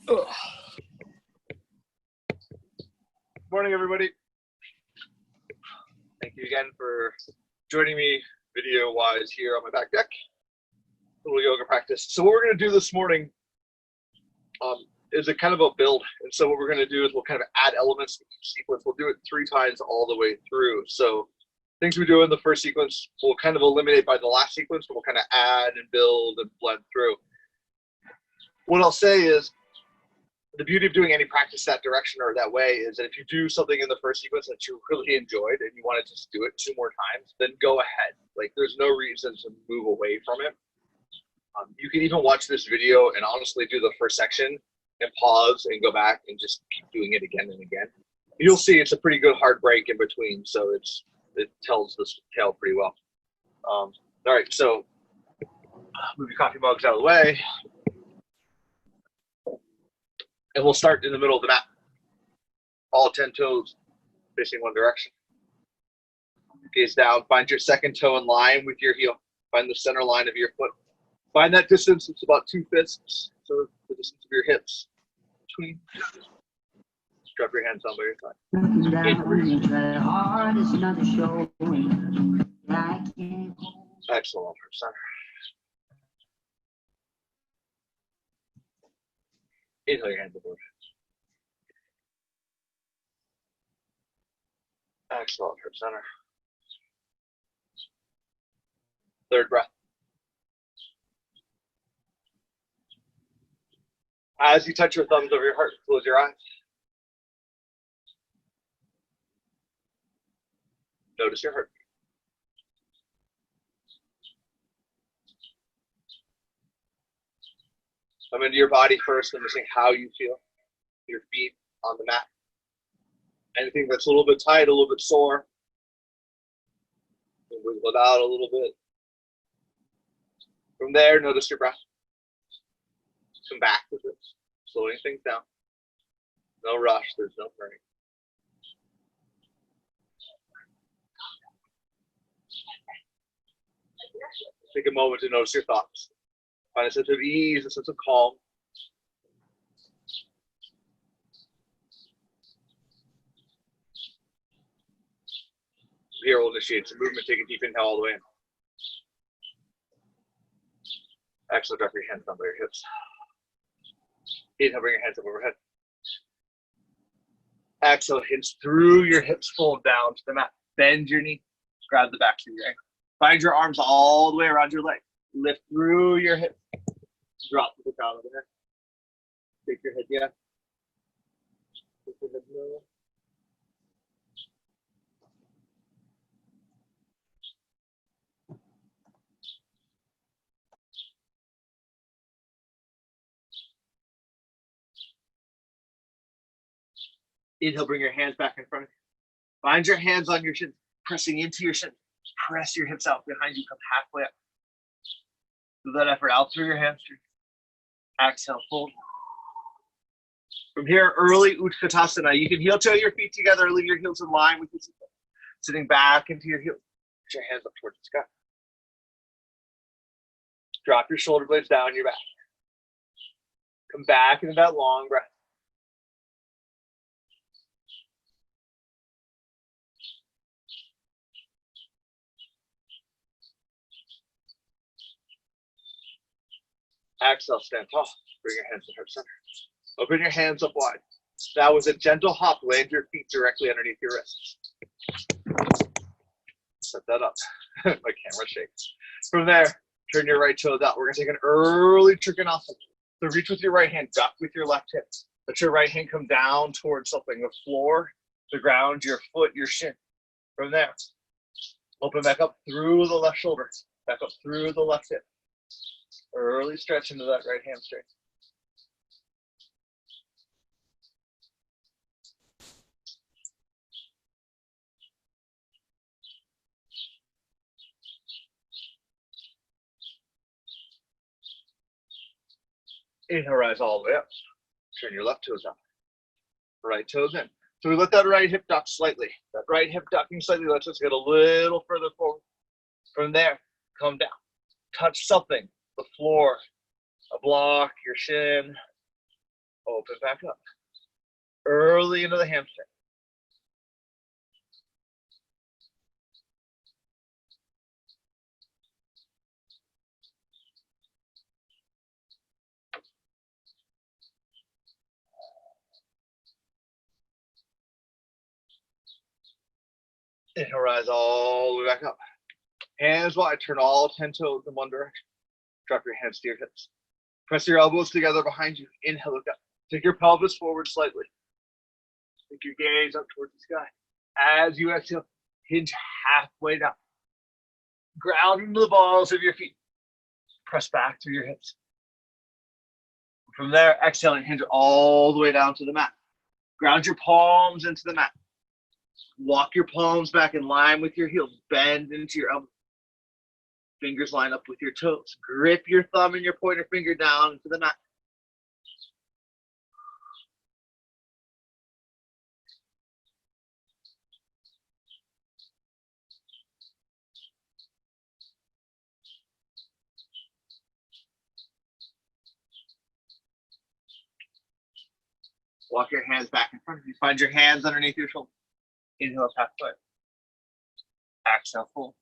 Ugh. Morning, everybody. Thank you again for joining me video-wise here on my back deck. A little yoga practice. So what we're going to do this morning is a kind of a build. And so what we're going to do is we'll kind of add elements to each sequence. We'll do it 3 times all the way through. So things we do in the first sequence, we'll kind of eliminate by the last sequence, but we'll kind of add and build and blend through. What I'll say is, the beauty of doing any practice that direction or that way is that if you do something in the first sequence that you really enjoyed and you want to just do it 2 more times, then go ahead. Like, there's no reason to move away from it. You can even watch this video and honestly do the first section and pause and go back and just keep doing it again and again. You'll see it's a pretty good hard break in between, so it tells the tale pretty well. All right, so move your coffee mugs out of the way. And we'll start in the middle of the mat. All 10 toes facing one direction. Gaze down, find your second toe in line with your heel. Find the center line of your foot. Find that distance, it's about 2 fists. So the distance of your hips. Between. Drop your hands down by your side. Excellent. Center. Inhale your hands above. Exhale from center. Third breath. As you touch your thumbs over your heart, close your eyes. Notice your heart. Come into your body first, noticing how you feel. Your feet on the mat. Anything that's a little bit tight, a little bit sore. Wiggle it out a little bit. From there, notice your breath. Come back with it, slowing things down. No rush, there's no hurry. Take a moment to notice your thoughts. Find a sense of ease, a sense of calm. Here we'll initiate some movement. Take a deep inhale all the way in. Exhale, drop your hands down by your hips. Inhale, bring your hands up overhead. Exhale, hinge through your hips, fold down to the mat. Bend your knee, grab the back of your ankle. Find your arms all the way around your leg. Lift through your hips. Drop to the crown of the head. Take your head down. Take your head low. Inhale, bring your hands back in front of you. Find your hands on your shins, pressing into your shins. Press your hips out behind you, come halfway up. Do that effort out through your hamstring. Exhale, fold. From here, early Utkatasana. You can heel toe your feet together, leave your heels in line with your feet. Sitting back into your heels. Put your hands up towards the sky. Drop your shoulder blades down your back. Come back into that long breath. Exhale, stand tall. Bring your hands to heart center. Open your hands up wide. Now with a gentle hop, land your feet directly underneath your wrists. Set that up. My camera shakes. From there, turn your right toes out. We're going to take an early Trikonasana. So reach with your right hand, duck with your left hip. Let your right hand come down towards something, the floor, the ground, your foot, your shin. From there, open back up through the left shoulder, back up through the left hip. Early stretch into that right hamstring. Inhale, rise all the way up. Turn your left toes up. Right toes in. So we let that right hip duck slightly. That right hip ducking slightly lets us get a little further forward. From there, come down. Touch something, the floor, a block, your shin. Open back up. Early into the hamstring. Inhale, rise all the way back up. Hands wide, turn all 10 toes in one direction. Drop your hands to your hips. Press your elbows together behind you. Inhale, look up. Take your pelvis forward slightly. Take your gaze up towards the sky. As you exhale, hinge halfway down. Ground into the balls of your feet. Press back through your hips. From there, exhale and hinge all the way down to the mat. Ground your palms into the mat. Walk your palms back in line with your heels. Bend into your elbows. Fingers line up with your toes. Grip your thumb and your pointer finger down into the mat. Walk your hands back in front of you. Find your hands underneath your shoulders. Inhale, halfway. Exhale, full.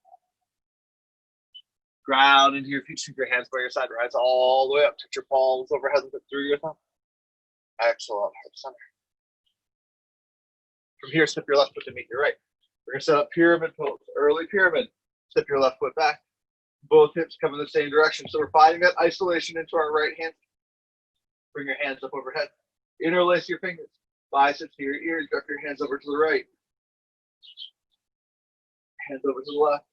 Ground into your feet. Sweep your hands by your side. Rise all the way up. Touch your palms overhead through your thumb. Exhale, up, heart center. From here, step your left foot to meet your right. We're going to set up pyramid pose. Early pyramid. Step your left foot back. Both hips come in the same direction. So we're finding that isolation into our right hand. Bring your hands up overhead. Interlace your fingers. Biceps to your ears. Drop your hands over to the right. Hands over to the left.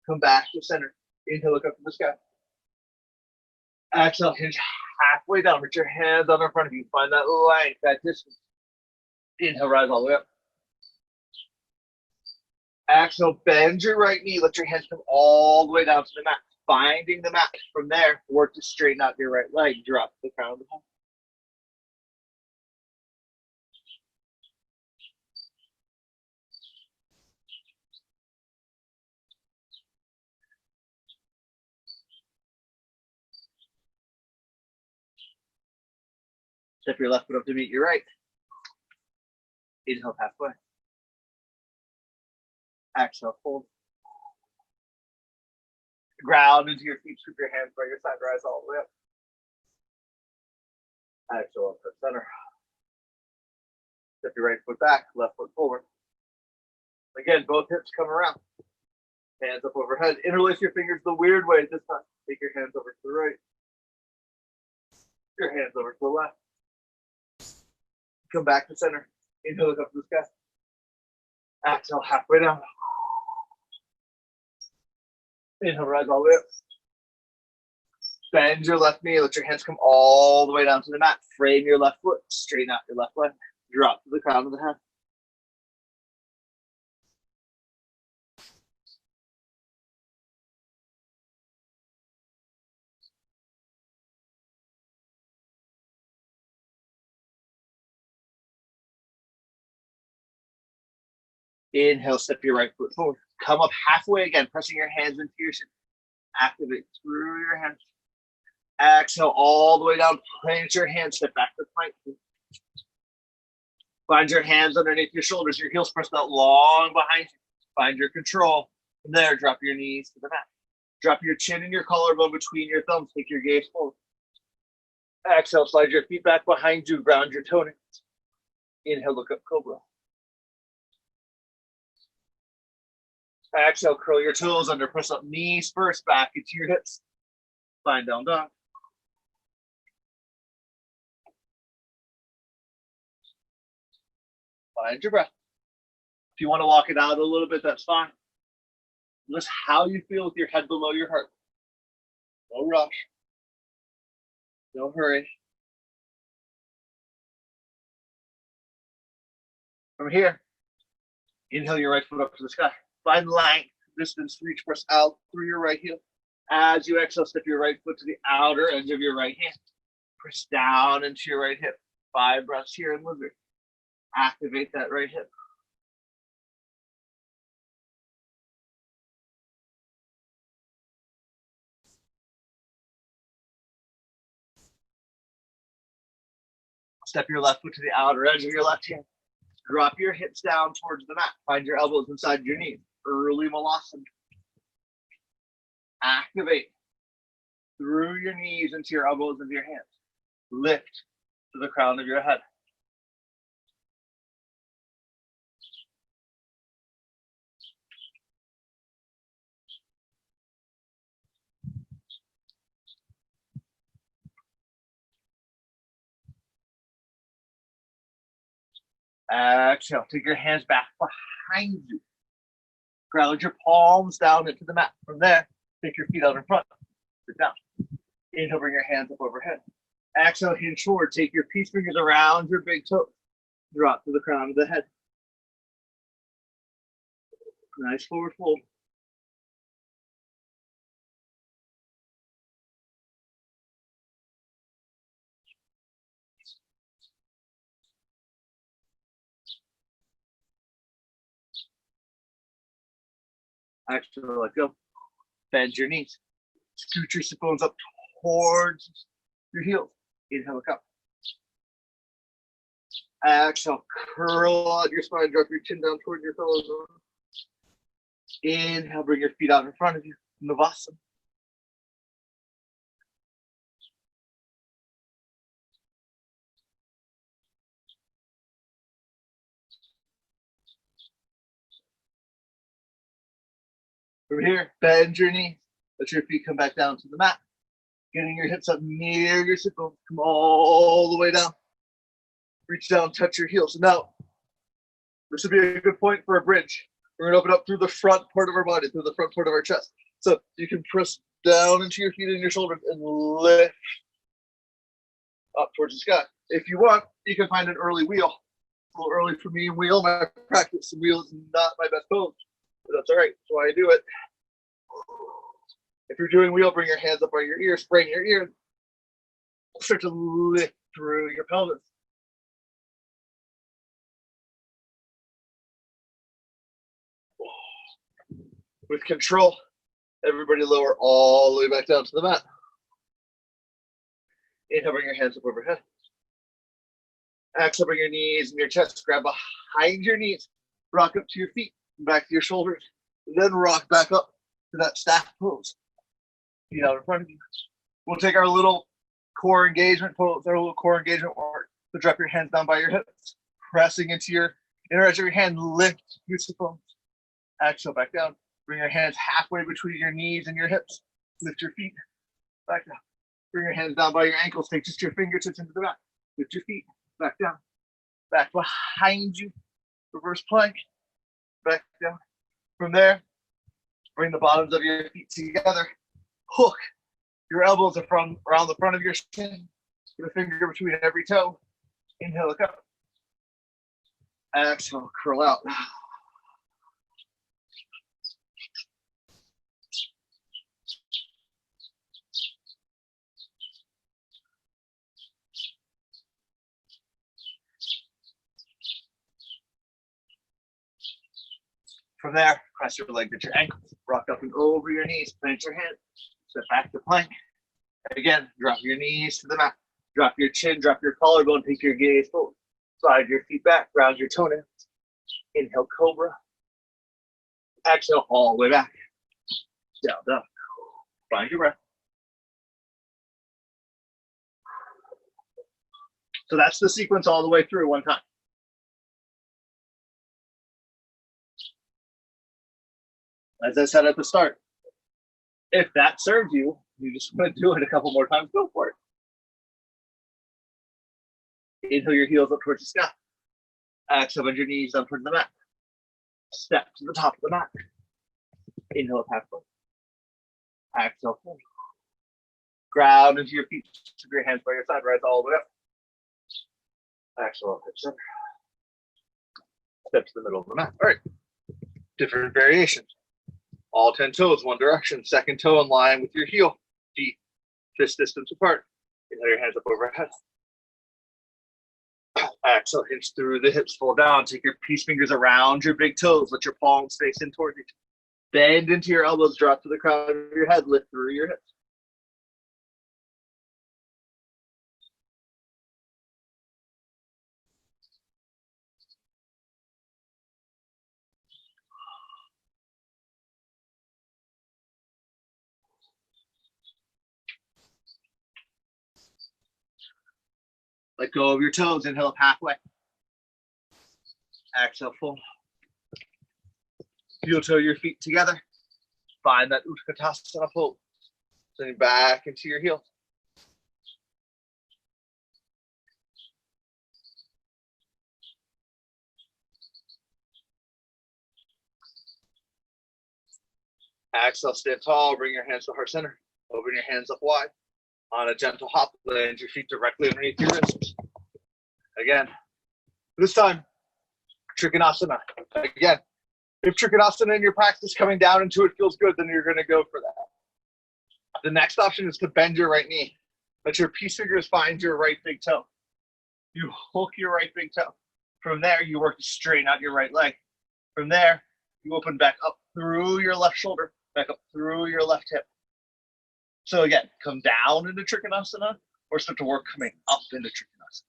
Come back to center. Inhale, look up to the sky. Exhale, hinge halfway down. Reach your hands out in front of you. Find that length, that distance. Inhale, rise all the way up. Exhale, bend your right knee. Let your hands come all the way down to the mat. Finding the mat. From there, work to straighten out your right leg. Drop the crown of the head. Step your left foot up to meet your right. Inhale, halfway. Exhale, fold. Ground into your feet. Scoop your hands by your side. Rise all the way up. Exhale, up to center. Step your right foot back. Left foot forward. Again, both hips come around. Hands up overhead. Interlace your fingers the weird way this time. Take your hands over to the right. Your hands over to the left. Come back to center. Inhale, look up to the sky. Exhale, halfway down. Inhale, rise all the way up. Bend your left knee. Let your hands come all the way down to the mat. Frame your left foot. Straighten out your left leg. Drop to the crown of the head. Inhale, step your right foot forward. Come up halfway again, pressing your hands into your shin. Activate through your hands. Exhale all the way down. Plant your hands, step back to plank. Find your hands underneath your shoulders. Your heels pressed out long behind you. Find your control. From there, drop your knees to the mat. Drop your chin and your collarbone between your thumbs. Take your gaze forward. Exhale, slide your feet back behind you. Ground your toe. Inhale, look up, cobra. Exhale, curl your toes under. Press up knees first, back into your hips. Find down dog. Find your breath. If you want to walk it out a little bit, that's fine. Notice how you feel with your head below your heart. No rush. No hurry. From here, inhale your right foot up to the sky. Find length, distance, reach, press out through your right heel. As you exhale, step your right foot to the outer edge of your right hand. Press down into your right hip. 5 breaths here in lizard. Activate that right hip. Step your left foot to the outer edge of your left hand. Drop your hips down towards the mat. Find your elbows inside your knees. Early Malasana. Activate through your knees into your elbows into your hands. Lift to the crown of your head. Exhale. Take your hands back behind you. Ground your palms down into the mat. From there, take your feet out in front. Sit down. Inhale, bring your hands up overhead. Exhale, hinge forward. Take your peace fingers around your big toes. Drop to the crown of the head. Nice forward fold. Exhale, let go. Bend your knees. Scoot your sit bones up towards your heels. Inhale, look up. Exhale, curl out your spine. Drop your chin down toward your fellow. Inhale, bring your feet out in front of you. Navasana. From here, bend your knees. Let your feet come back down to the mat. Getting your hips up near your sit bones. Come all the way down. Reach down, touch your heels. Now, this would be a good point for a bridge. We're going to open up through the front part of our body, through the front part of our chest. So you can press down into your feet and your shoulders and lift up towards the sky. If you want, you can find an early wheel. A little early for me and wheel. My practice and wheel is not my best pose, but that's all right. That's why I do it. If you're doing wheel, bring your hands up by your ears, sprain your ears. Start to lift through your pelvis. With control, everybody lower all the way back down to the mat. Inhale, bring your hands up overhead. Exhale, bring your knees and your chest. Grab behind your knees. Rock up to your feet, back to your shoulders. Then rock back up to that staff pose. Feet out in front of you. We'll take our little core engagement pose, our little core engagement work. So drop your hands down by your hips. Pressing into your inner edge of your hand. Lift your sit bones. Exhale, back down. Bring your hands halfway between your knees and your hips. Lift your feet back down. Bring your hands down by your ankles. Take just your fingertips into the back. Lift your feet back down. Back behind you. Reverse plank. Back down. From there, bring the bottoms of your feet together. Hook your elbows from around the front of your shin. Put a finger between every toe. Inhale, look up. Exhale, curl out. From there, cross your legs at your ankles. Rock up and over your knees. Plant your hands. Step back to plank. Again, drop your knees to the mat. Drop your chin, drop your collarbone, take your gaze forward. Slide your feet back, round your toenails. Inhale, cobra. Exhale, all the way back. Down, down. Find your breath. So that's the sequence all the way through one time. As I said at the start, if that serves you, you just want to do it a couple more times, go for it. Inhale your heels up towards the sky. Exhale, bend your knees down towards the mat. Step to the top of the mat. Inhale up halfway. Exhale, forward. Ground into your feet. Keep your hands by your side. Rise all the way up. Exhale, up, hip center. Step to the middle of the mat. All right. Different variations. All 10 toes, one direction. Second toe in line with your heel. Feet fist distance apart. Inhale your hands up overhead. Exhale, hinge through the hips, fold down. Take your peace fingers around your big toes. Let your palms face in towards each other. Bend into your elbows, drop to the crown of your head, lift through your hips. Let go of your toes. Inhale up halfway. Exhale, fold. Heel toe your feet together. Find that Utkatasana pose. Sitting back into your heels. Exhale, stand tall. Bring your hands to heart center. Open your hands up wide. On a gentle hop, land your feet directly underneath your wrists. Again, this time, Trikonasana. Again, if Trikonasana in your practice coming down into it feels good, then you're going to go for that. The next option is to bend your right knee. Let your peace fingers find your right big toe. You hook your right big toe. From there, you work to straighten out your right leg. From there, you open back up through your left shoulder, back up through your left hip. So again, come down into Trikonasana or start to work coming up into Trikonasana.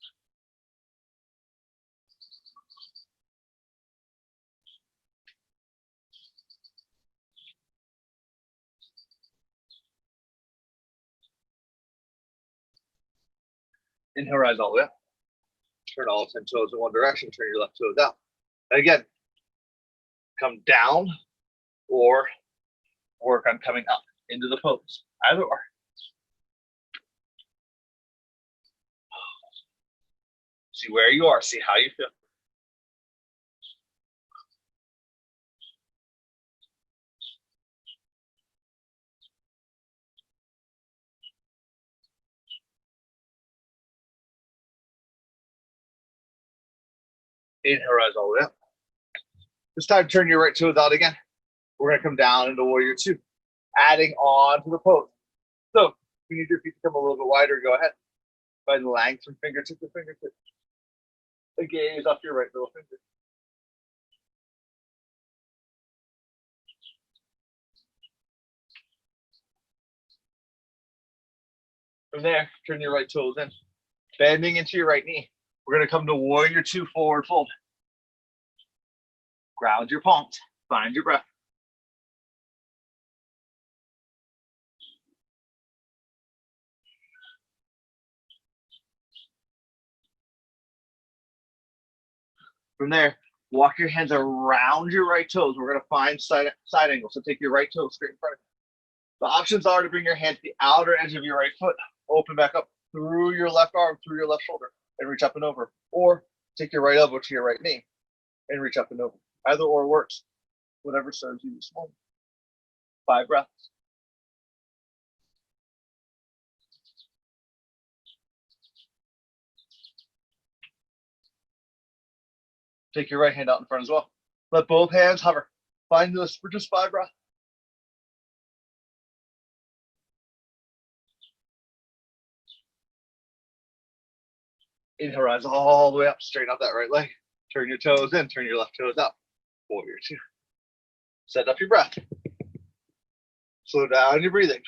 Inhale, rise all the way up. Turn all 10 toes in one direction. Turn your left toes out. And again, come down or work on coming up into the pose. Either or. See where you are. See how you feel. Inhale, rise all the way up. This time, turn your right toes out again. We're going to come down into Warrior Two, adding on to the pose. So, if you need your feet to come a little bit wider, go ahead. Find length from fingertip to fingertip. The gaze off your right middle finger. From there, turn your right toes in. Bending into your right knee. We're going to come to Warrior Two, forward fold. Ground your palms. Find your breath. From there, walk your hands around your right toes. We're going to find side angle. So take your right toe straight in front of you. The options are to bring your hand to the outer edge of your right foot, open back up through your left arm, through your left shoulder, and reach up and over. Or take your right elbow to your right knee and reach up and over. Either or works. Whatever serves you this morning. 5 breaths. Take your right hand out in front as well. Let both hands hover. Find this for just 5 breaths. Inhale, rise all the way up. Straighten out that right leg. Turn your toes in. Turn your left toes out. Warrior Two. Set up your breath. Slow down your breathing.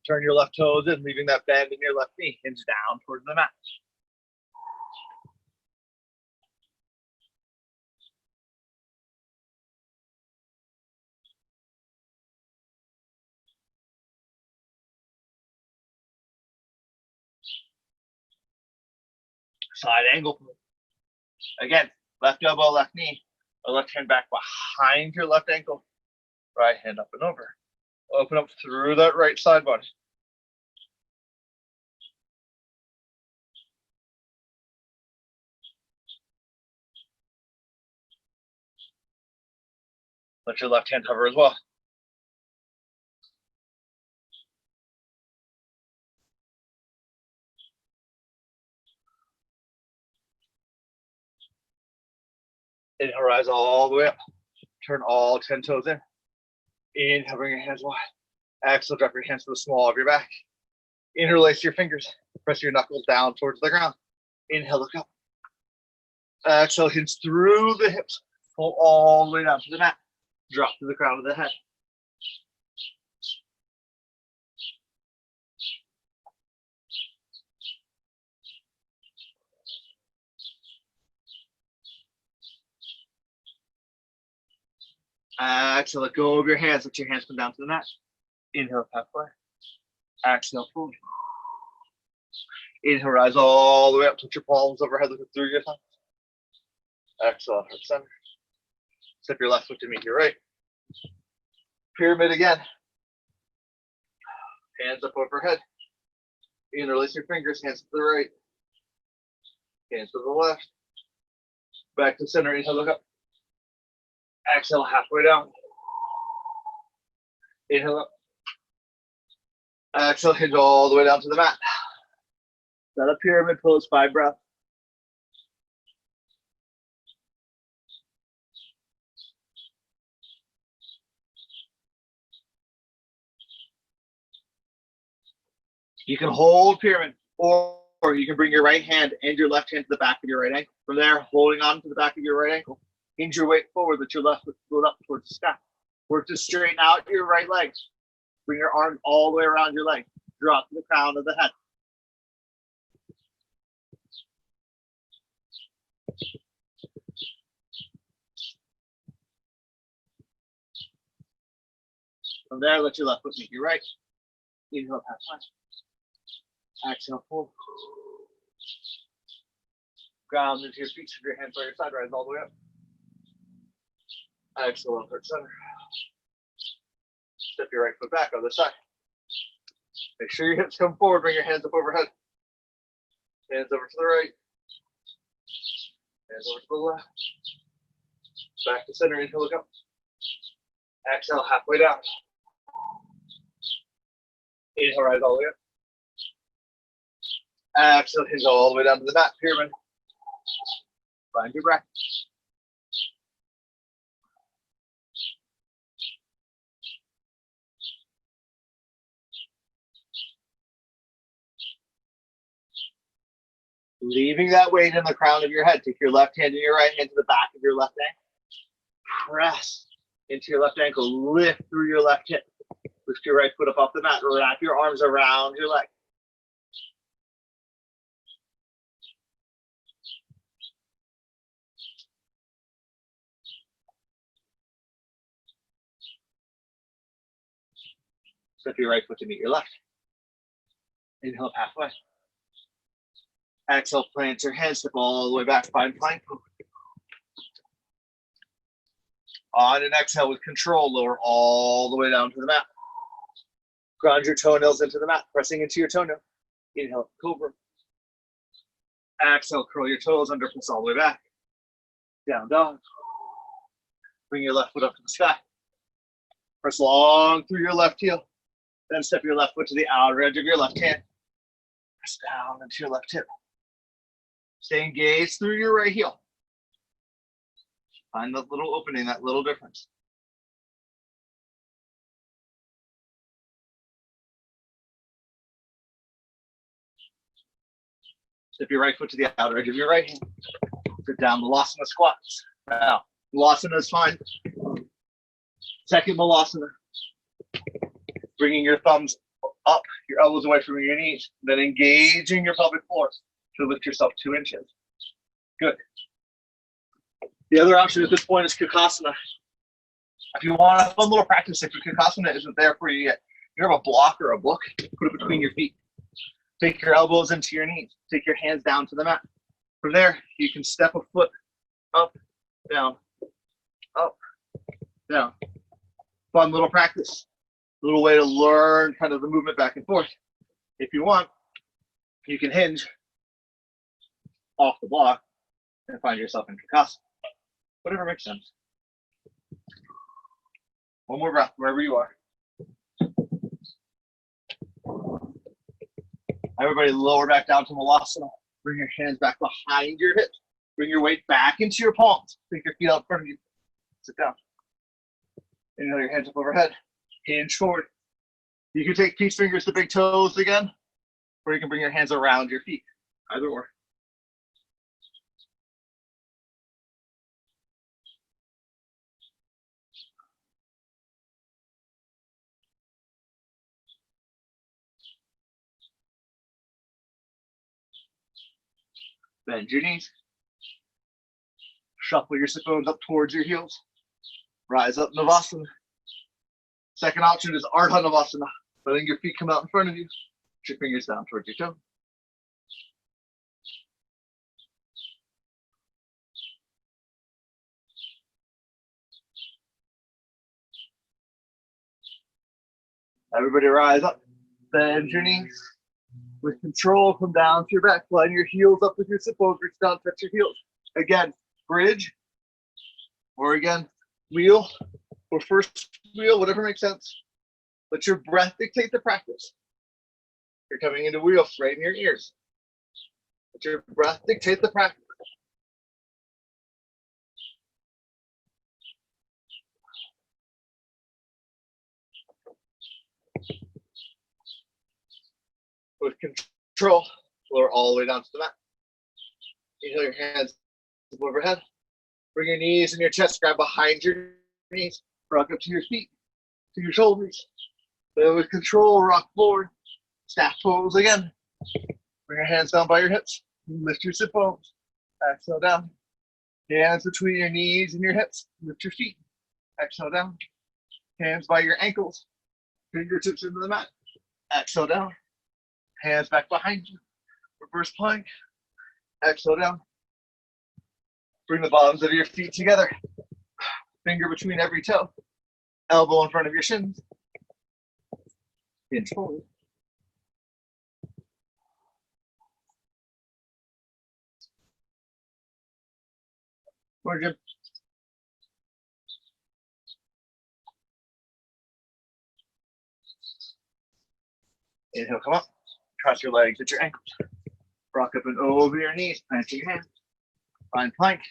Turn your left toes in, leaving that bend in your left knee. Hinge down towards the mat. Side angle. Again, left elbow, left knee. Or left hand back behind your left ankle. Right hand up and over. Open up through that right side body. Let your left hand hover as well. Inhale, rise all the way up. Turn all 10 toes in. Inhale, bring your hands wide. Exhale, drop your hands to the small of your back. Interlace your fingers. Press your knuckles down towards the ground. Inhale, look up. Exhale, hinge through the hips. Pull all the way down to the mat. Drop to the crown of the head. Exhale, let go of your hands. Let your hands come down to the mat. Inhale, halfway. Exhale, pull. Inhale, rise all the way up. Touch your palms overhead, look through your thumbs. Exhale, heart center. Step your left foot to meet your right. Pyramid again. Hands up overhead. Interlace your fingers, hands to the right. Hands to the left. Back to center, inhale, look up. Exhale, halfway down. Inhale up. Exhale, hinge all the way down to the mat. Set a pyramid pose, 5 breaths. You can hold pyramid, or you can bring your right hand and your left hand to the back of your right ankle. From there, holding on to the back of your right ankle, hinge your weight forward, let your left foot float up towards the sky. Work to straighten out your right leg. Bring your arms all the way around your leg. Drop to the crown of the head. From there, let your left foot meet your right. Inhale, half line. Exhale, pull. Ground into your feet, shift your hands by your side, rise all the way up. Exhale, heart center. Step your right foot back, other side. Make sure your hips come forward, bring your hands up overhead. Hands over to the right. Hands over to the left. Back to center, inhale, look up. Exhale, halfway down. Inhale, rise all the way up. Exhale, hinge all the way down to the mat, pyramid. Find your breath. Leaving that weight in the crown of your head. Take your left hand and your right hand to the back of your left ankle. Press into your left ankle. Lift through your left hip. Lift your right foot up off the mat. Wrap your arms around your leg. Step your right foot to meet your left. Inhale, halfway. Exhale, plant your hands, step all the way back, find plank. On an exhale with control, lower all the way down to the mat. Ground your toenails into the mat, pressing into your toenail. Inhale, cobra. Exhale, curl your toes under, press all the way back. Down dog. Bring your left foot up to the sky. Press long through your left heel. Then step your left foot to the outer edge of your left hand. Press down into your left hip. Stay engaged through your right heel. Find that little opening, that little difference. Step your right foot to the outer edge of your right hand. Sit down, Malasana squats. Now, Malasana is fine. Second Malasana. Bringing your thumbs up, your elbows away from your knees. Then engaging your pelvic floor to lift yourself 2 inches. Good. The other option at this point is Kakasana. If you want a fun little practice, if your Kakasana isn't there for you yet, you have a block or a book, put it between your feet. Take your elbows into your knees. Take your hands down to the mat. From there, you can step a foot up, down, up, down. Fun little practice. Little way to learn kind of the movement back and forth. If you want, you can hinge off the block and find yourself in Kakasana. Whatever makes sense. One more breath, wherever you are. Everybody lower back down to Malasana. Bring your hands back behind your hips. Bring your weight back into your palms. Take your feet out in front of you. Sit down. Inhale your hands up overhead. Hinge forward. You can take peace fingers to big toes again, or you can bring your hands around your feet. Either or. Bend your knees. Shuffle your sit bones up towards your heels. Rise up, Navasana. Second option is Ardha Navasana. Letting your feet come out in front of you. Put your fingers down towards your toe. Everybody rise up. Bend your knees. With control, come down to your back. Line your heels up with your sit bones. Reach down, touch your heels. Again, bridge. Or again, wheel. Or first wheel, whatever makes sense. Let your breath dictate the practice. You're coming into wheel, straighten your ears. Let your breath dictate the practice. With control, lower all the way down to the mat. Inhale your hands overhead. Bring your knees and your chest, grab behind your knees. Rock up to your feet, to your shoulders. Then with control, rock forward. Staff pose again. Bring your hands down by your hips. Lift your sit bones. Exhale down. Hands between your knees and your hips. Lift your feet. Exhale down. Hands by your ankles. Fingertips into the mat. Exhale down. Hands back behind you. Reverse plank. Exhale down. Bring the bottoms of your feet together. Finger between every toe. Elbow in front of your shins. Hinge forward. More, Jim. Inhale, come up. Cross your legs at your ankles. Rock up and over your knees. Plant your hands. Find plank.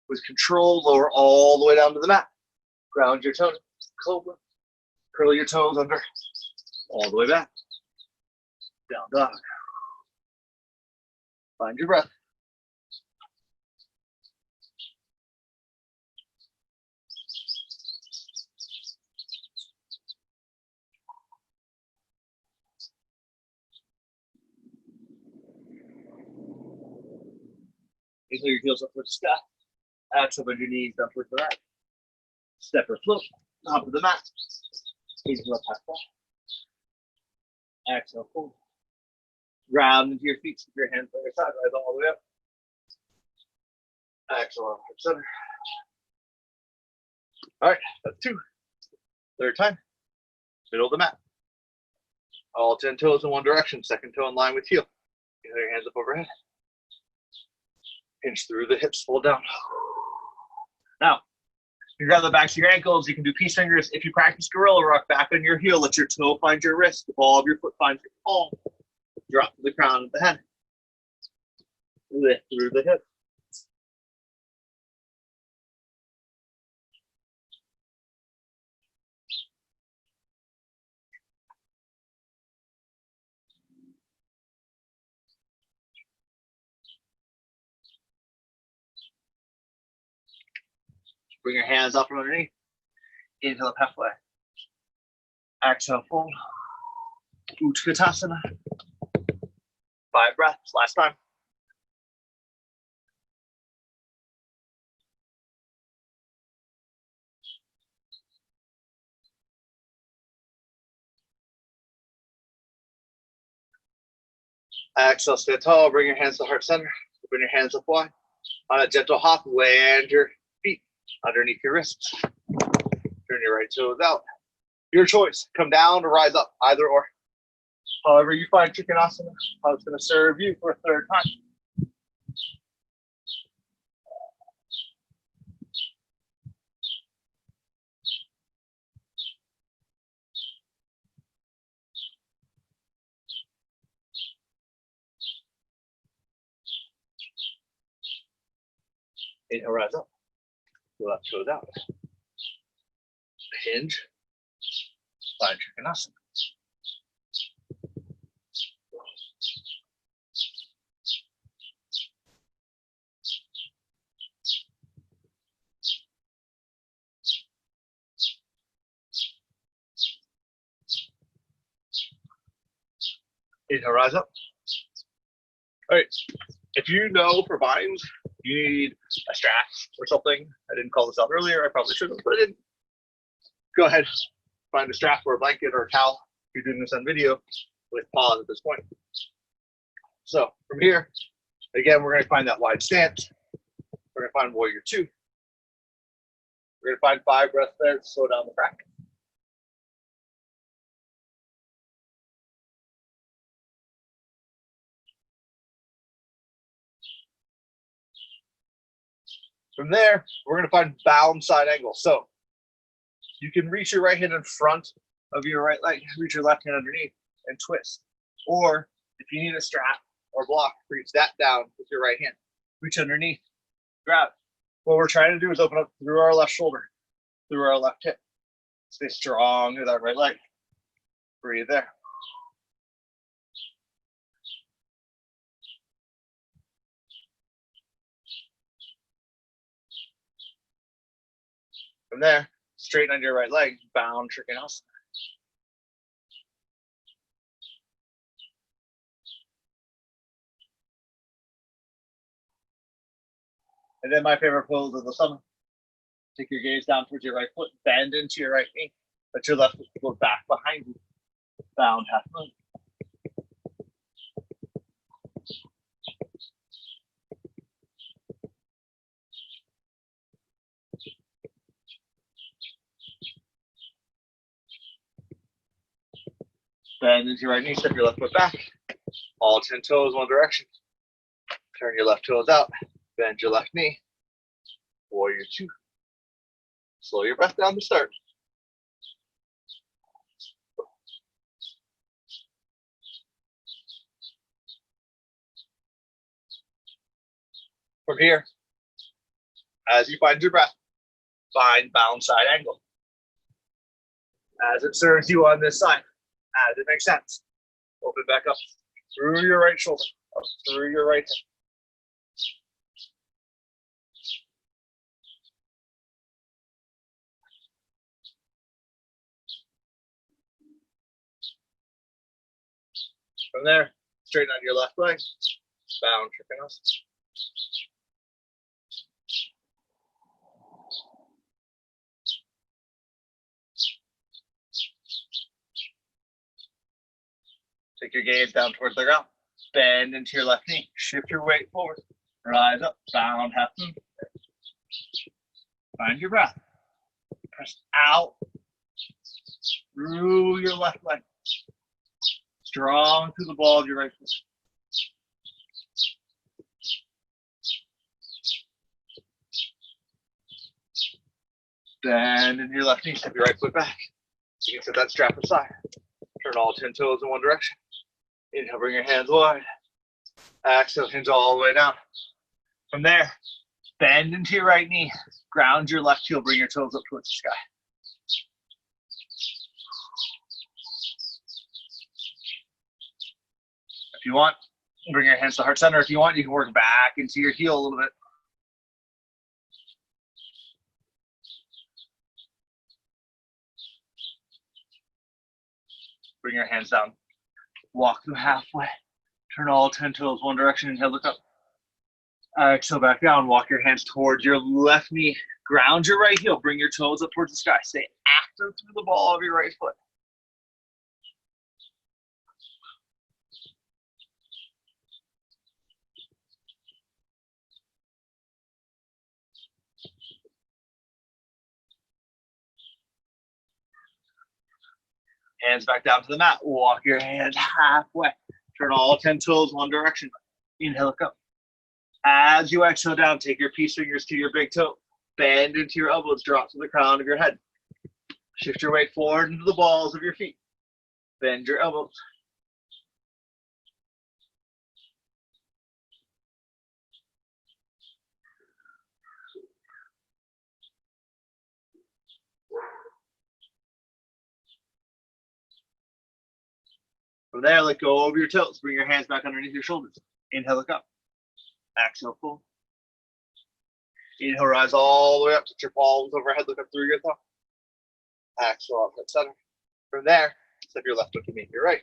With control, lower all the way down to the mat. Ground your toes. Cobra. Curl your toes under. All the way back. Down dog. Find your breath. Inhale your heels up towards the sky. Exhale, bend your knees down towards the mat. Step or float. Top of the mat. Inhale up half back. Exhale, forward. Ground into your feet. Keep your hands by your side. Rise all the way up. Exhale, heart center. All right, that's two. Third time. Middle of the mat. All 10 toes in one direction. Second toe in line with heel. Inhale your hands up overhead. Pinch through the hips, fold down. Now, you grab the backs of your ankles. You can do peace fingers. If you practice gorilla rock, back on your heel. Let your toe find your wrist. The ball of your foot finds your palm. Drop to the crown of the head. Lift through the hip. Bring your hands up from underneath. Inhale up halfway. Exhale, fold. Utkatasana. 5 breaths. Last time. Exhale, stay tall. Bring your hands to heart center. Bring your hands up wide. On a gentle hop, land your feet underneath your wrists. Turn your right toes out. Your choice. Come down or rise up. Either or. However you find Trikonasana, how it's going to serve you for a third time. Inhale, rise up. Go left toes out. Hinge. Find Trikonasana. Inhale, rise up. All right. If you know for vines, You need a strap or something. I didn't call this out earlier. I probably should have, but I didn't. Go ahead, find a strap or a blanket or a towel. If you're doing this on video, with pause at this point. So from here, again, we're going to find that wide stance. We're going to find warrior 2. We're going to find 5 breaths there to slow down the crack. From there, we're going to find bound side angle. So you can reach your right hand in front of your right leg, reach your left hand underneath and twist. Or if you need a strap or block, reach that down with your right hand. Reach underneath, grab. What we're trying to do is open up through our left shoulder, through our left hip. Stay strong with that right leg. Breathe there. From there, straighten on your right leg, bound Trikonasana. And then my favorite pose of the summer. Take your gaze down towards your right foot, bend into your right knee. Let your left foot go back behind you. Bound half moon. Bend into your right knee, step your left foot back. All 10 toes one direction. Turn your left toes out. Bend your left knee. Warrior 2. Slow your breath down to start. From here, as you find your breath, find bound side angle. As it serves you on this side, as it makes sense. Open back up through your right shoulder, up through your right hip. From there, straighten out your left leg, bound Trikonasana. Take your gaze down towards the ground. Bend into your left knee. Shift your weight forward. Rise up, bound half moon. Find your breath. Press out through your left leg. Strong through the ball of your right foot. Bend into your left knee. Step your right foot back. You can set that strap aside. Turn all 10 toes in one direction. Inhale, bring your hands wide. Exhale, hinge all the way down. From there, bend into your right knee. Ground your left heel. Bring your toes up towards the sky. If you want, bring your hands to heart center. If you want, you can work back into your heel a little bit. Bring your hands down. Walk through halfway. Turn all 10 toes one direction. Inhale, look up. Exhale, back down. Walk your hands towards your left knee. Ground your right heel. Bring your toes up towards the sky. Stay active through the ball of your right foot. Hands back down to the mat. Walk your hands halfway. Turn all 10 toes one direction. Inhale, look up. As you exhale down, take your peace fingers to your big toe. Bend into your elbows. Drop to the crown of your head. Shift your weight forward into the balls of your feet. Bend your elbows. From there, let go of your toes. Bring your hands back underneath your shoulders. Inhale, look up. Exhale, fold. Inhale, rise all the way up. Touch your palms overhead. Look up through your thumb. Exhale, up at center. From there, step your left foot to meet your right.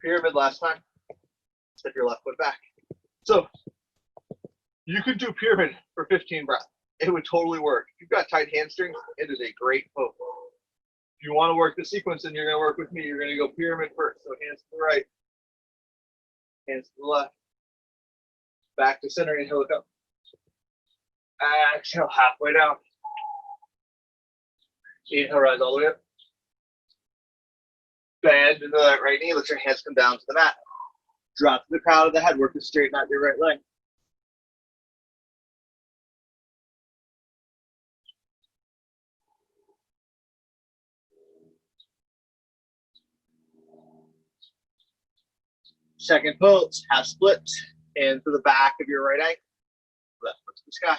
Pyramid last time. Step your left foot back. So, You could do pyramid for 15 breaths. It would totally work. If you've got tight hamstrings, it is a great pose. If you want to work the sequence and you're going to work with me, you're going to go pyramid first. So hands to the right, hands to the left, back to center, inhale, look up. Exhale, halfway down. Inhale, rise all the way up. Bend into that right knee. Let your hands come down to the mat. Drop to the crown of the head. Work to straighten out your right leg. Second pose, half splits. Hands to the back of your right ankle. Left foot to the sky.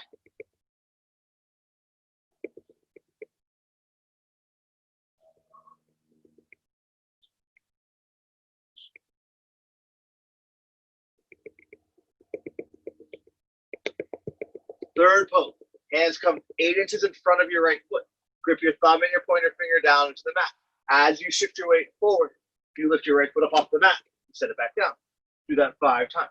Third pose. Hands come 8 inches in front of your right foot. Grip your thumb and your pointer finger down into the mat. As you shift your weight forward, you lift your right foot up off the mat and set it back down. Do that 5 times.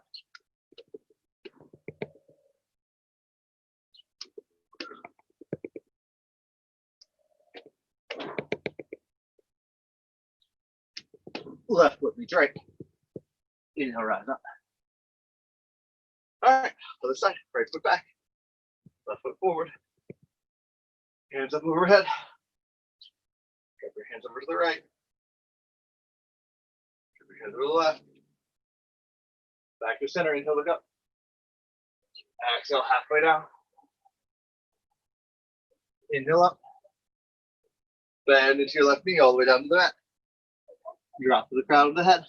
Left foot leads right. Inhale, rise up. All right, other side. Right foot back. Left foot forward. Hands up overhead. Drop your hands over to the right. Drop your hands over to the left. Back to center. Inhale, look up. Exhale, halfway down. Inhale up. Bend into your left knee all the way down to the mat. Drop to the crown of the head.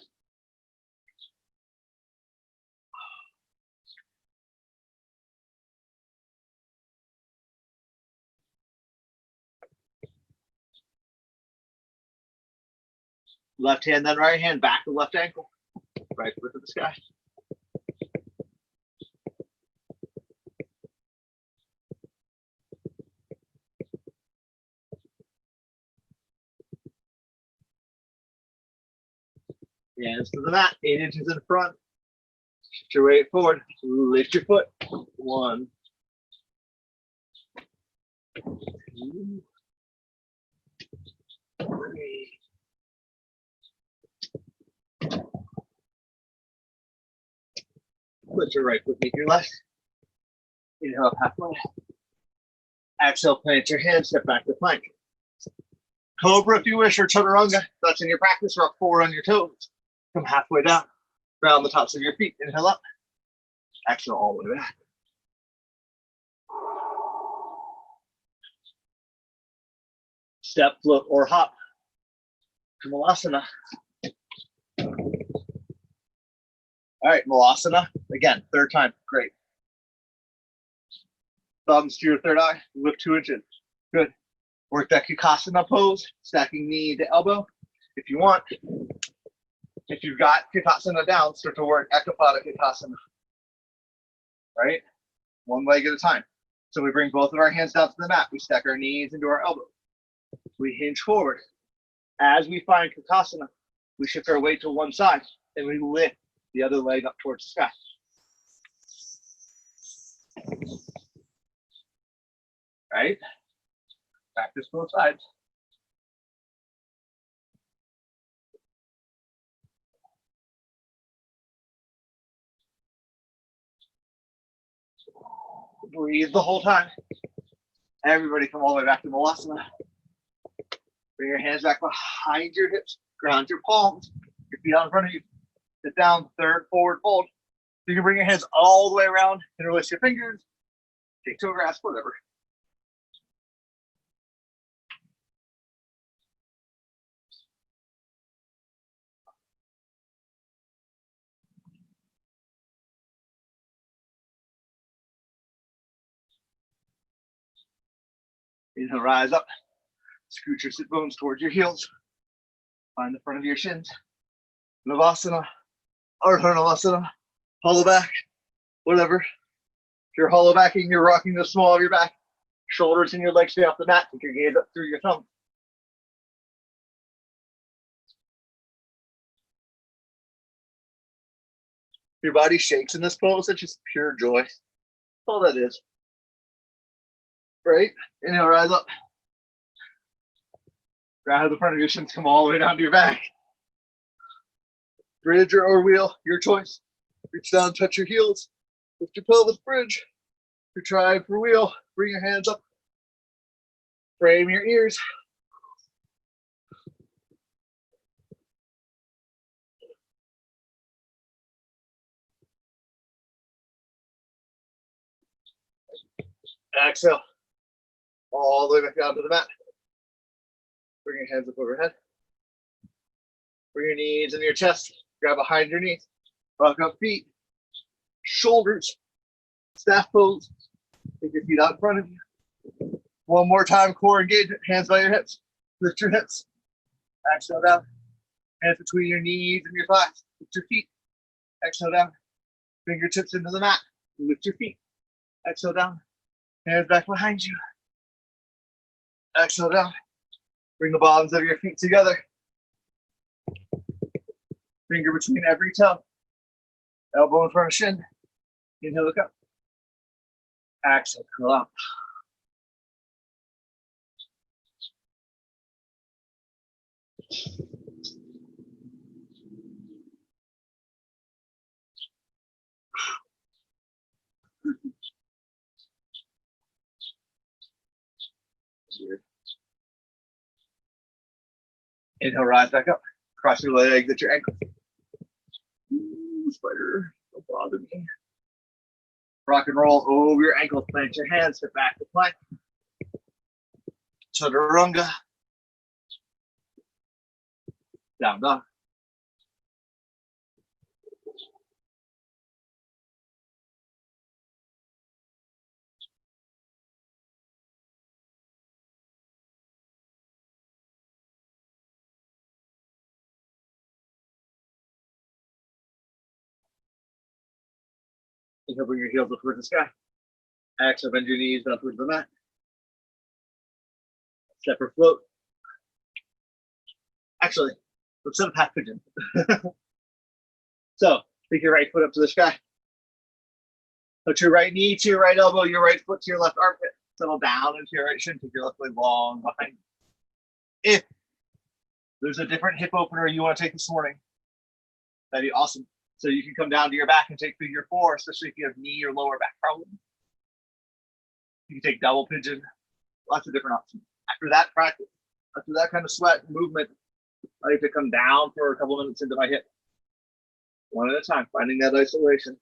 Left hand, then right hand, back to left ankle. Right foot to the sky. Hands to the mat, 8 inches in front. Shift your weight forward. Lift your foot. 1, 2, 3. Put your right foot meet your left. Inhale up halfway. Exhale, plant your hands, step back to plank. Cobra if you wish, or chaturanga. That's in your practice. Rock forward on your toes. Come halfway down. Round the tops of your feet. Inhale up. Exhale all the way back. Step, float, or hop. Malasana. All right, Malasana. Again, third time. Great. Thumbs to your third eye. Lift 2 inches. Good. Work that Kakasana pose. Stacking knee to elbow. If you want. If you've got Kakasana down, start to work Ekapada Kakasana. Right? One leg at a time. So we bring both of our hands down to the mat. We stack our knees into our elbows. We hinge forward. As we find Kakasana, we shift our weight to one side and we lift the other leg up towards the sky. Right? Practice both sides. Breathe the whole time. Everybody come all the way back to Malasana. Bring your hands back behind your hips. Ground your palms. Your feet out in front of you. Sit down, third forward fold. You can bring your hands all the way around, interlace your fingers. Take toe grasp, whatever. Inhale, rise up. Scoot your sit bones towards your heels. Find the front of your shins. Navasana, Ardha Navasana, hollow back, whatever. If you're hollow backing, you're rocking the small of your back. Shoulders and your legs stay off the mat. Take your gaze up through your thumb. Your body shakes in this pose. It's just pure joy. All that is. Right? Inhale, rise up. Grab the front of your shins, come all the way down to your back. Bridge or wheel, your choice. Reach down, touch your heels. Lift your pelvis, bridge. If you try for wheel, bring your hands up. Frame your ears. Exhale. All the way back down to the mat. Bring your hands up overhead. Bring your knees into your chest. Grab behind your knees. Rock up feet. Shoulders. Staff pose. Take your feet out in front of you. One more time, core engagement. Hands by your hips. Lift your hips. Exhale down. Hands between your knees and your thighs. Lift your feet. Exhale down. Fingertips into the mat. Lift your feet. Exhale down. Hands back behind you. Exhale down. Bring the bottoms of your feet together. Finger between every toe. Elbow in front of shin. Inhale, look up. Exhale, curl up. Inhale, rise back up. Cross your legs at your ankles. Spider, don't bother me. Rock and roll over your ankles. Plant your hands, step back to plank. Chaturanga. Down dog. Inhale, bring your heels up towards the sky. Exhale, bend your knees up towards the mat. Step or float. Actually, let's set up half pigeon. So, take your right foot up to the sky. Put your right knee to your right elbow, your right foot to your left armpit. Settle down into your right shin. Take your left leg long behind. If there's a different hip opener you want to take this morning, that'd be awesome. So you can come down to your back and take figure four, especially if you have knee or lower back problems. You can take double pigeon, lots of different options. After that practice, after that kind of sweat movement, I like to come down for a couple minutes into my hip. One at a time, finding that isolation.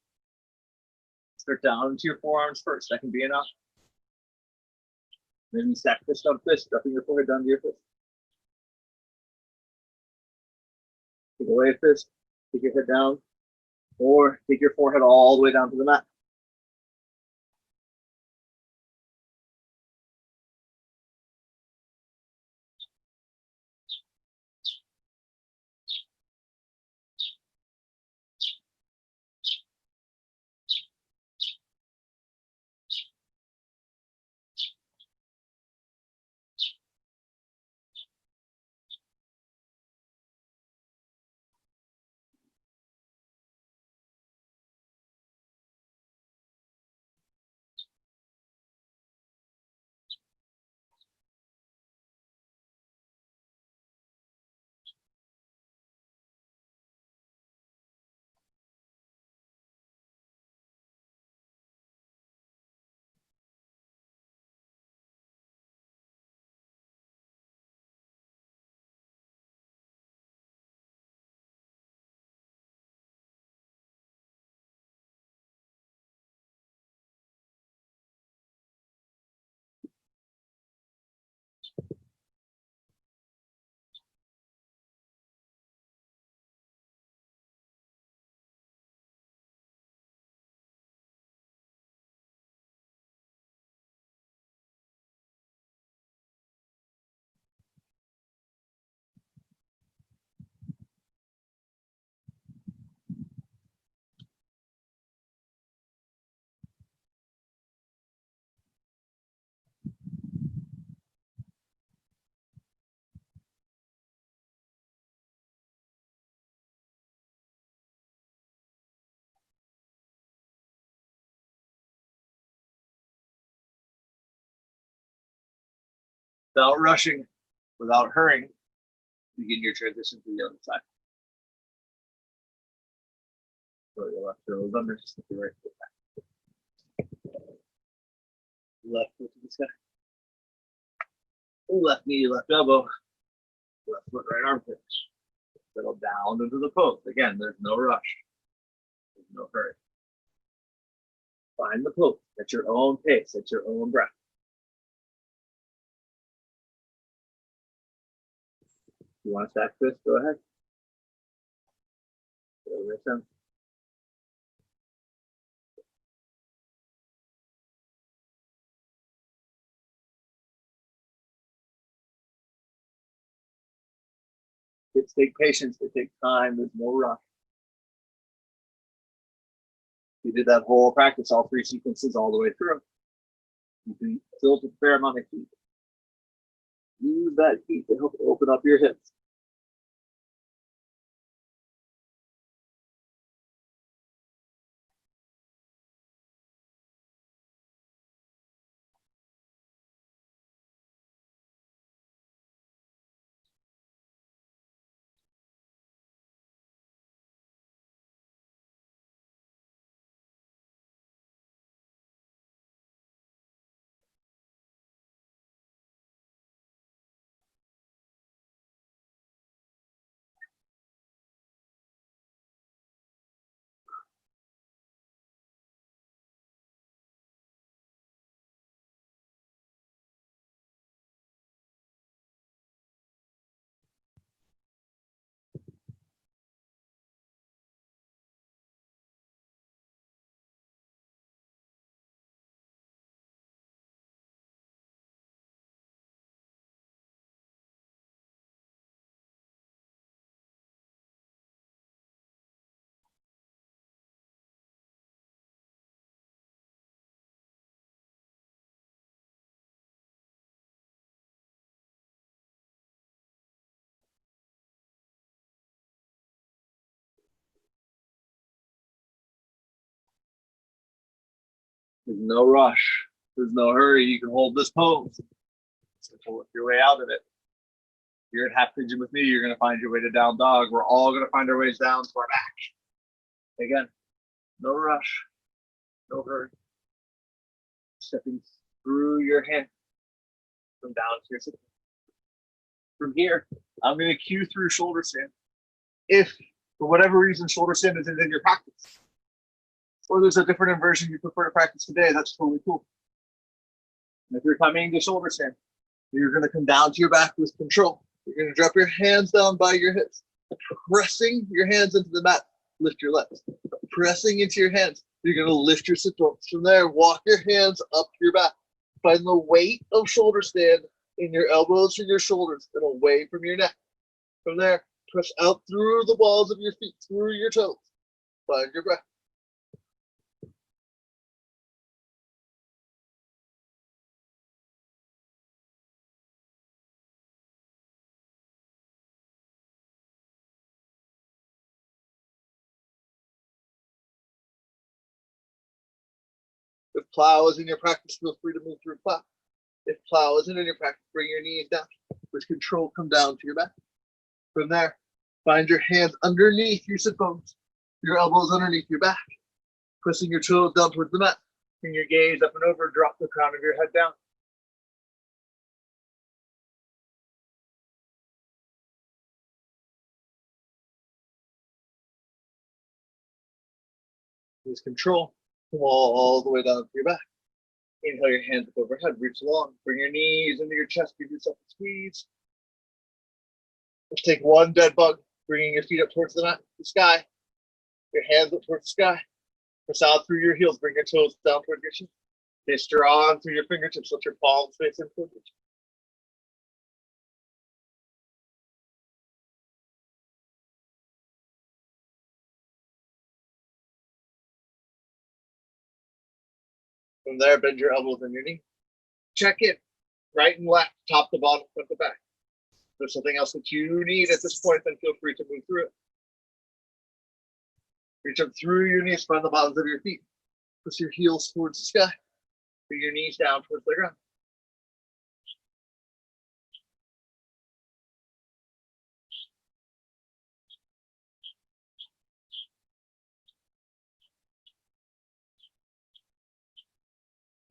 Start down into your forearms first. That can be enough. Then you stack fist on fist, dropping your forehead down to your fist. Take away a fist, take your head down, or take your forehead all the way down to the mat. Without rushing, without hurrying, begin your transition to the other side. So your left toe is under, stick your right foot back. Left foot to the sky. Left knee, left elbow. Left foot, right armpit. Settle down into the pose. Again, there's no rush. There's no hurry. Find the pose at your own pace, at your own breath. If you want to stack this, go ahead. It takes patience, it takes time, there's no rush. You did that whole practice, all 3 sequences all the way through. You can tilt a fair amount of heat. Use that heat to help open up your hips. There's no rush. There's no hurry. You can hold this pose. So work your way out of it. You're at half pigeon with me. You're going to find your way to down dog. We're all going to find our ways down to our back. Again, no rush, no hurry. Stepping through your hand from down to your sit. From here, I'm going to cue through shoulder stand. If, for whatever reason, shoulder stand isn't in your practice, or there's a different inversion you prefer to practice today, that's totally cool. And if you're coming to shoulder stand, you're going to come down to your back with control. You're going to drop your hands down by your hips, pressing your hands into the mat. Lift your legs, pressing into your hands. You're going to lift your sit bones. From there, walk your hands up your back. Find the weight of shoulder stand in your elbows and your shoulders and away from your neck. From there, press out through the balls of your feet, through your toes. Find your breath. If plow is in your practice, feel free to move through plow. If plow isn't in your practice, bring your knees down. With control, come down to your back. From there, find your hands underneath your sit bones, your elbows underneath your back, pressing your toes down towards the mat. Bring your gaze up and over, drop the crown of your head down. Use control, come all the way down to your back. Inhale your hands up overhead, reach long, bring your knees into your chest, give yourself a squeeze. Let's take one dead bug, bringing your feet up towards the mat, the sky. Your hands up towards the sky. Press out through your heels, bring your toes down towards your chin. Stay strong through your fingertips, let your palms face in towards you. From there, bend your elbows and your knee. Check in, right and left, top to bottom, front to back. If there's something else that you need at this point, then feel free to move through it. Reach up through your knees, find the bottoms of your feet. Push your heels towards the sky. Bring your knees down towards the ground.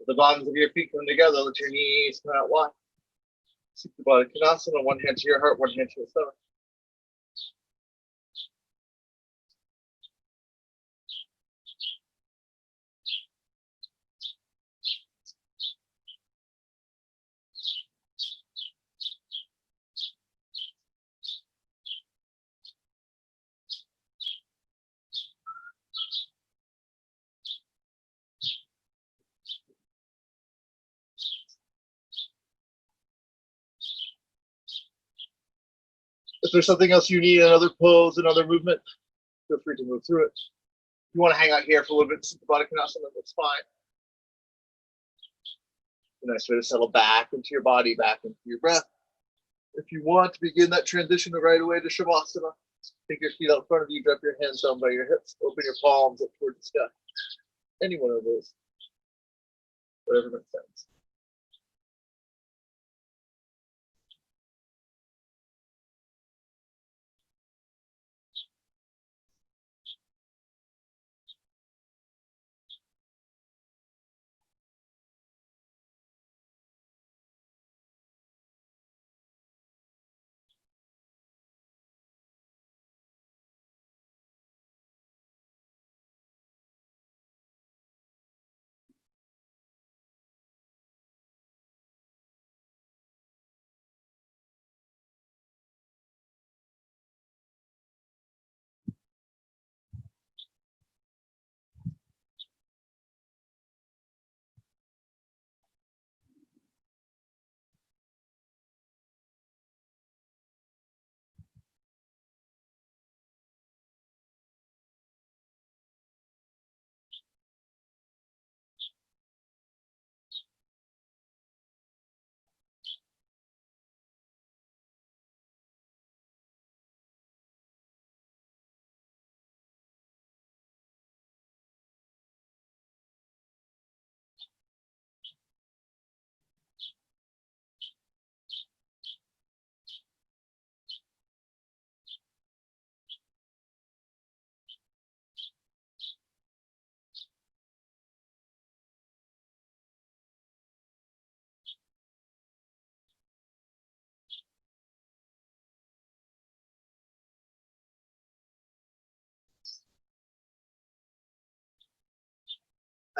The bottoms of your feet come together. Let your knees come out wide. Supta Baddha Konasana. One hand to your heart, one hand to your stomach. If there's something else you need, another pose, another movement, feel free to move through it. If you want to hang out here for a little bit, Supta Baddha Konasana, that's fine. A nice way to settle back into your body, back into your breath. If you want to begin that transition right away to Shavasana, take your feet out in front of you, drop your hands down by your hips, open your palms up towards the sky. Any one of those, whatever makes sense.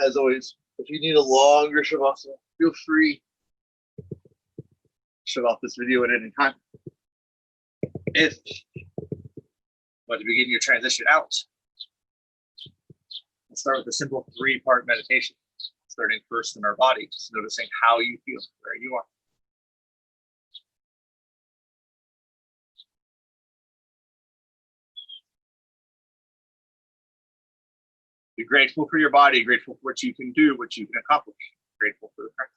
As always, if you need a longer Shavasana, feel free to shut off this video at any time. If you want to begin your transition out, we'll start with a simple 3-part meditation, starting first in our body, just noticing how you feel, where you are. Be grateful for your body, grateful for what you can do, what you can accomplish, grateful for the practice.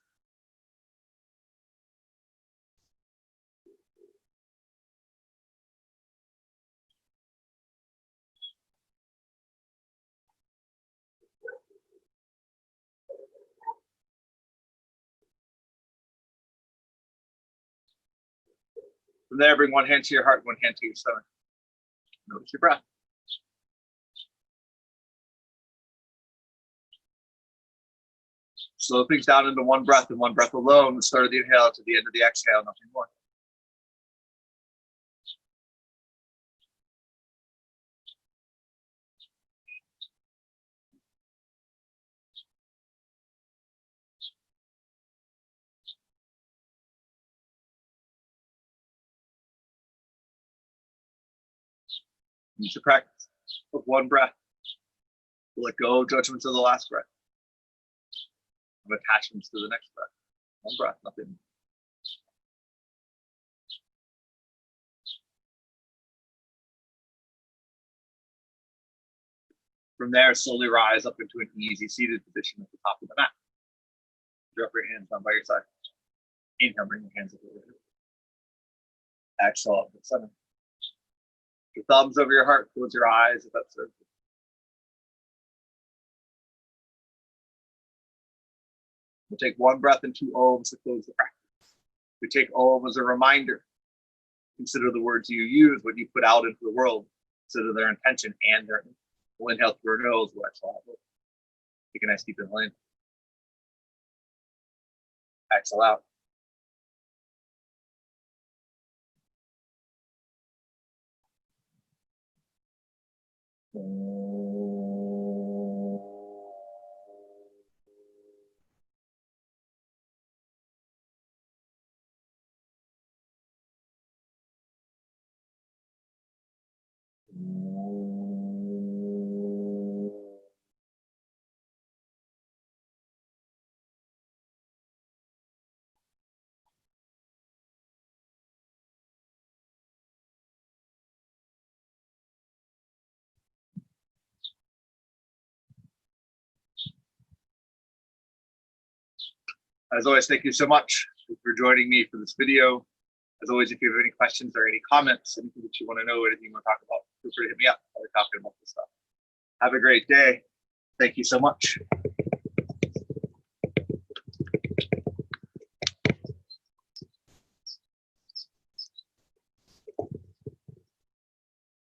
From there, bring one hand to your heart, one hand to your stomach. Notice your breath. Slow things down into one breath and one breath alone. The start of the inhale to the end of the exhale, nothing more. Use your practice of one breath. Let go of judgments of the last breath, of attachments to the next breath. One breath, nothing. From there, slowly rise up into an easy seated position at the top of the mat. Drop your hands down by your side. Inhale, bring your hands up over your head. Exhale, up to the center. Your thumbs over your heart, close your eyes if that's it. We'll take one breath and 2 ohms to close the practice. We take Om as a reminder. Consider the words you use, what you put out into the world. Consider their intention and their. We'll inhale through our nose, we'll exhale out. Take a nice deep inhale in. Exhale out. As always, thank you so much for joining me for this video. As always, if you have any questions or any comments, anything that you want to know, anything you want to talk about, feel free to hit me up. I'll be talking about this stuff. Have a great day. Thank you so much.